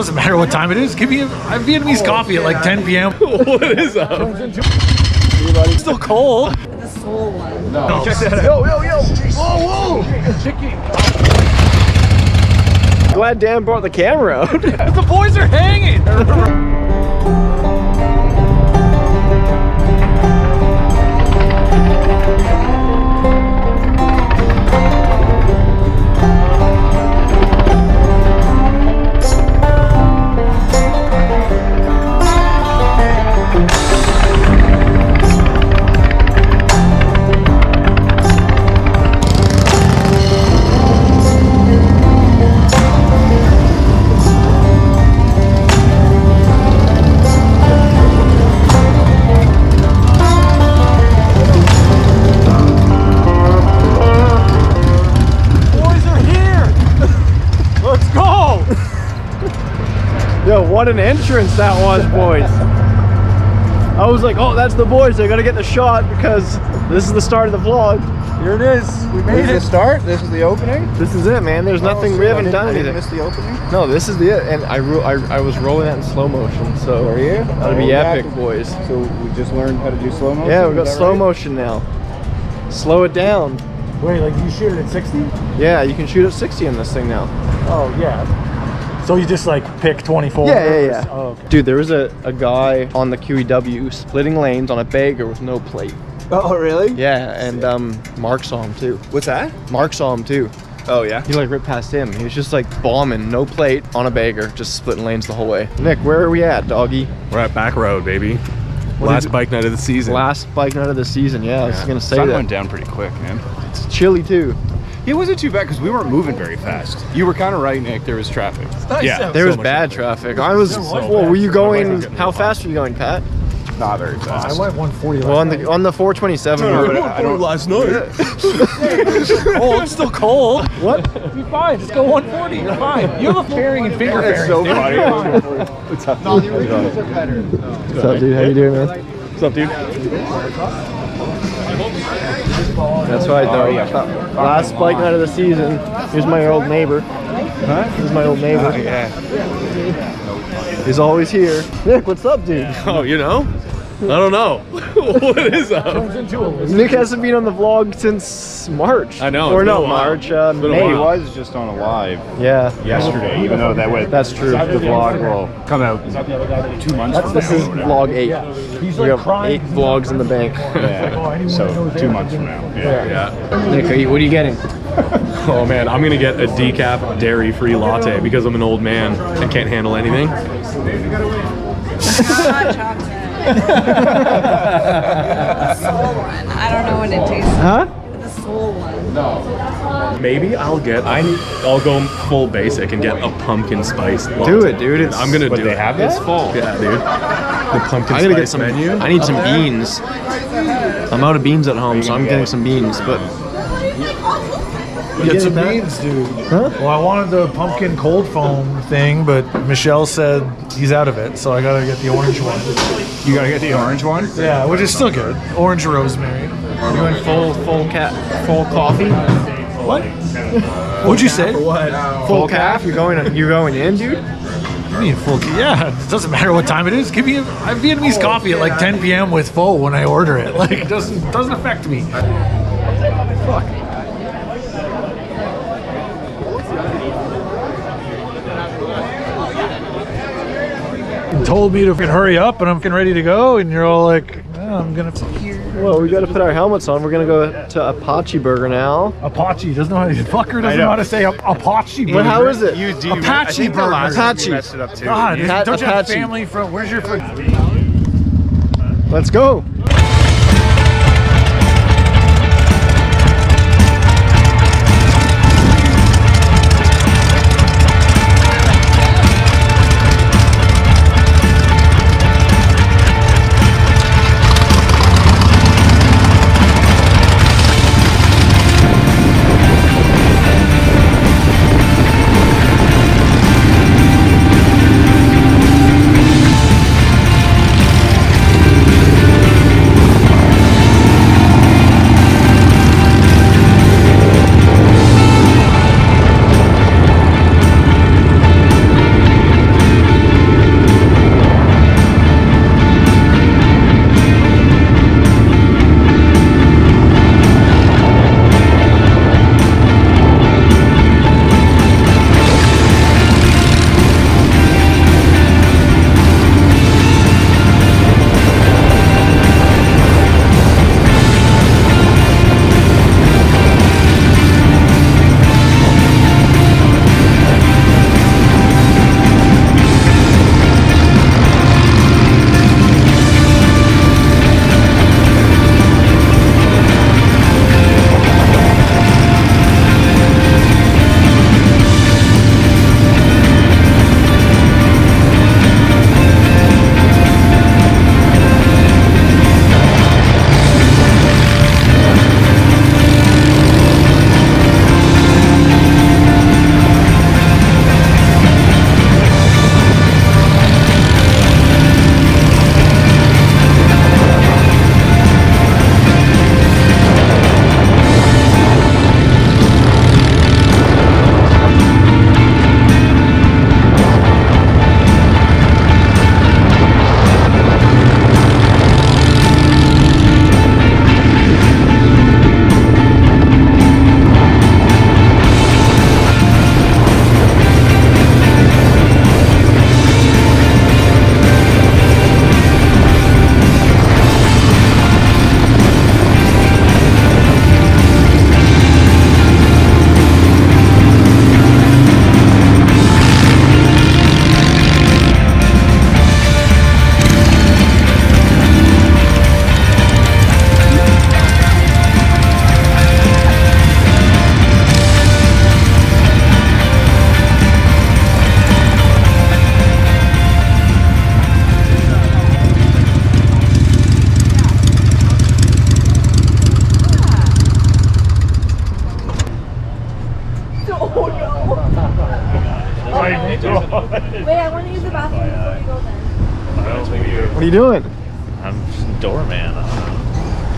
doesn't matter what time it is. Give me a Vietnamese coffee at like 10 p.m. What is up? It's still cold. The soul one. No. Check that out. Yo. Whoa. Chicken. Glad Dan brought the camera out. The boys are hanging. Yo, what an entrance that was, boys. I was like, oh, that's the boys. I gotta get the shot because this is the start of the vlog. Here it is. We made it. This is the start? This is the opening? This is it, man. There's nothing, we haven't done anything. I didn't miss the opening? No, this is the it. And I was rolling that in slow motion, so. Are you? That'll be epic, boys. So we just learned how to do slow motion? Yeah, we got slow motion now. Slow it down. Wait, like you shoot it at 60? Yeah, you can shoot at 60 in this thing now. Oh, yeah. So you just like pick 24? Yeah. Oh, okay. Dude, there was a guy on the QEW splitting lanes on a bagger with no plate. Oh, really? Yeah, and Mark saw him too. What's that? Mark saw him too. Oh, yeah? He like ripped past him. He was just like bombing, no plate, on a bagger, just splitting lanes the whole way. Nick, where are we at, doggy? We're at Back Road, baby. Last bike night of the season. Last bike night of the season, yeah. I was gonna say Sun that. went down pretty quick, man. It's chilly too. It wasn't too bad because we weren't moving very fast. You were kind of right, Nick. There was traffic. Yeah, There was much bad traffic. I was. Well, were you going? How fast were you going, Pat? Not very fast. I went 140 Well, on the 427. I don't last night. Oh, it's still cold. What? You're fine. Just go 140. You're fine. You have a fairing and finger That's fairing. so funny. What's up, dude? How you doing, man? What's up, dude? That's right, though. Last bike night of the season. Here's my old neighbor. Huh? Here's my old neighbor. Oh, yeah. He's always here. Nick, what's up, dude? Oh, you know? I don't know. What is up? Nick hasn't been on the vlog since March. I know. Or no, March. May. He was just on a live yesterday, even though that's true. The vlog will come out 2 months from This now. is vlog 8. He's We like have crying. 8 vlogs in the bank. Yeah. So 2 months from now. Yeah. Nick, what are you getting? Oh, man. I'm going to get a decaf dairy-free latte because I'm an old man and can't handle anything. Chocolate. The soul one. I don't know what it tastes like. Huh? The soul one. Maybe I'll go full basic and get a pumpkin spice latte. Do it, dude. I'm going to do it. They have this? It's full. Yeah, dude. The pumpkin I gotta get spice some. menu. I need some beans. I'm out of beans at home, so I'm getting some beans. But Get some beans, dude. Huh? Well, I wanted the pumpkin cold foam thing, but Michelle said he's out of it, so I gotta get the orange one. You gotta get the orange one? Yeah, which is still good. Orange rosemary. you're doing full coffee. What? What'd you say? Full calf. You're going in, dude. You mean full? Yeah, it doesn't matter what time it is. Give me a Vietnamese coffee at like 10 p.m. with pho when I order it. Like, it doesn't affect me. Fuck. You told me to hurry up, and I'm getting ready to go, and you're all like, oh, I'm gonna. Well, we got to put our helmets on. We're gonna go to Apachi Burger now. Apachi doesn't know how to. Fucker doesn't know how to say Apachi Burger. Well, how is it? Apachi Burger. Apachi. Messed it up too. God, don't you have Apachi. family from? Where's your? Let's go. Wait, I want to use the bathroom before we go then. What are you doing? I'm just a doorman.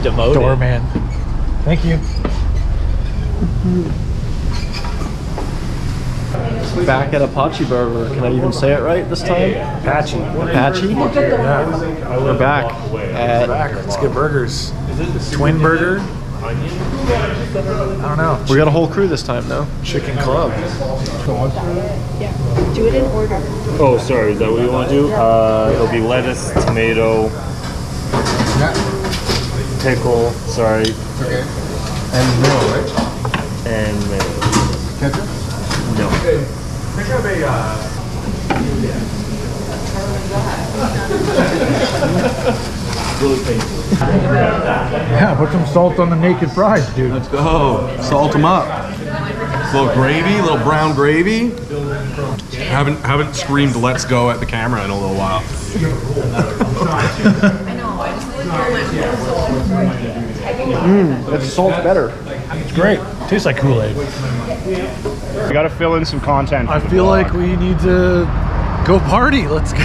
Demoted. Doorman. Thank you. Back at Apachi Burger. Can I even say it right this time? Apachi. Apachi? Yeah. We're back at Let's get burgers. Twin burger. I don't know. we got a whole crew this time now. Chicken club. Yeah. Do it in order. Oh, sorry. Is that what you want to do? It'll be lettuce, tomato, pickle. Sorry. Okay. And mayo, right? And mayo. Ketchup? No. Yeah, put some salt on the naked fries, dude. Let's go. Salt them up. A little gravy, a little brown gravy. Haven't screamed "Let's go" at the camera in a little while. It's salt's better. It's great. Tastes like Kool-Aid. We gotta fill in some content. I feel like we need to go party. Let's go.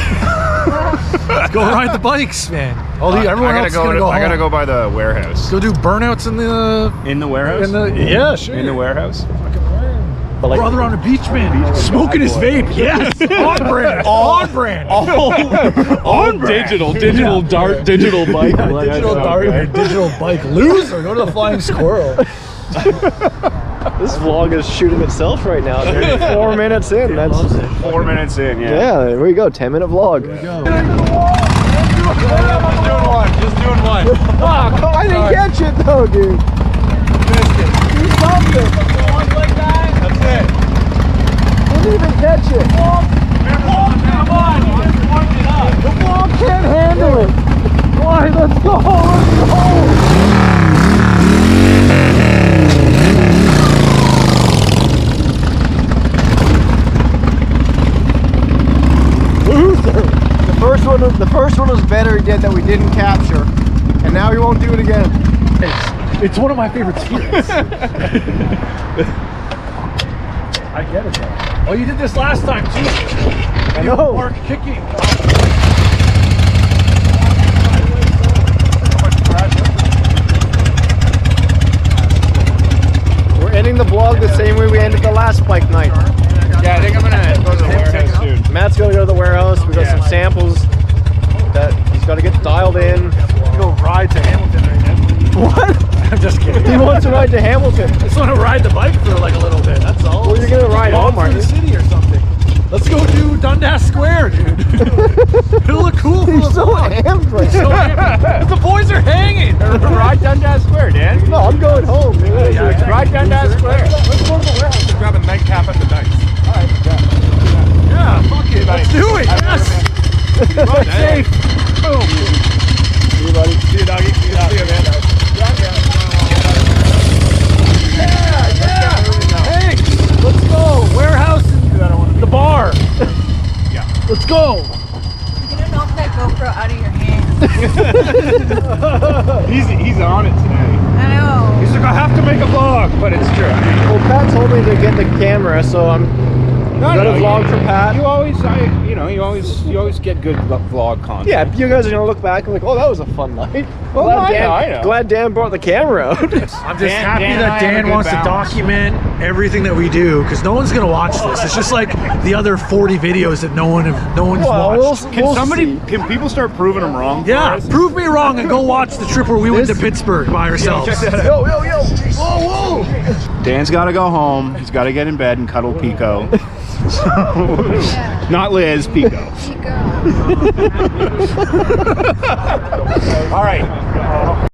Let's go ride the bikes, man. Everyone else is gonna go home. I gotta go by the warehouse. Go do burnouts in the warehouse? yeah, sure. In the warehouse? Brother on a beach, man. Smoking his vape. Yes. On brand. On brand. On digital dart, digital bike. Digital dart, digital bike loser. Go to the Flying Squirrel. This vlog is shooting itself right now. Dude. 4 minutes in. That's 4 minutes in, yeah. yeah. There we go. 10-minute vlog. Just doing one. Oh, I didn't catch it though, dude. You stopped it. Didn't even catch it. Come on. The vlog can't handle it. Why? Let's go. Let's go. Loser. The first one was better again that we didn't capture, and now we won't do it again. It's one of my favorite spirits. I get it though. Oh, you did this last time too. I know. Mark kicking. We're ending the vlog the same way we ended the last bike night. Yeah, I think I'm gonna go to the warehouse soon. Matt's gonna go to the warehouse. We got some samples that he's got to get dialed in. Go ride to Hamilton right now. What? I'm just kidding. He wants to ride to Hamilton. I just want to ride the bike for like a little bit. That's all. Well, you're gonna ride home, through aren't the you? city or something. Let's go do Dundas Square, dude. It'll look cool for He's the so vlog. amped right So now. happy. The boys are hanging. Ride Dundas Square, Dan. No, I'm going home. Dude. Ride Dundas Square. Let's go to the warehouse. Grab a nightcap at the Dice. Yeah, fuck it. Let's do it. Yes. Ride safe. Boom. See you, buddy. See you, doggy. See you, man. Hey, let's go. Warehouse and the bar. Yeah. Let's go. You're gonna knock that GoPro out of your hand. He's on it today. I know. He's like, I have to make a vlog, but it's true. Well, Pat told me to get the camera, so I'm. Is that a vlog for Pat? You always get good vlog content. Yeah, you guys are gonna look back and like, oh, that was a fun night. Well, I know. Glad Dan brought the camera out. I'm just happy Dan and that I have a Dan good wants to balance. document everything that we do because no one's gonna watch this. It's just like the other 40 videos that no one's watched. Can people start proving them wrong? Yeah, prove me wrong and go watch the trip where we went to Pittsburgh by ourselves. Yo. Whoa, whoa. Dan's got to go home. He's got to get in bed and cuddle Pico. Not Liz, Pico. All right.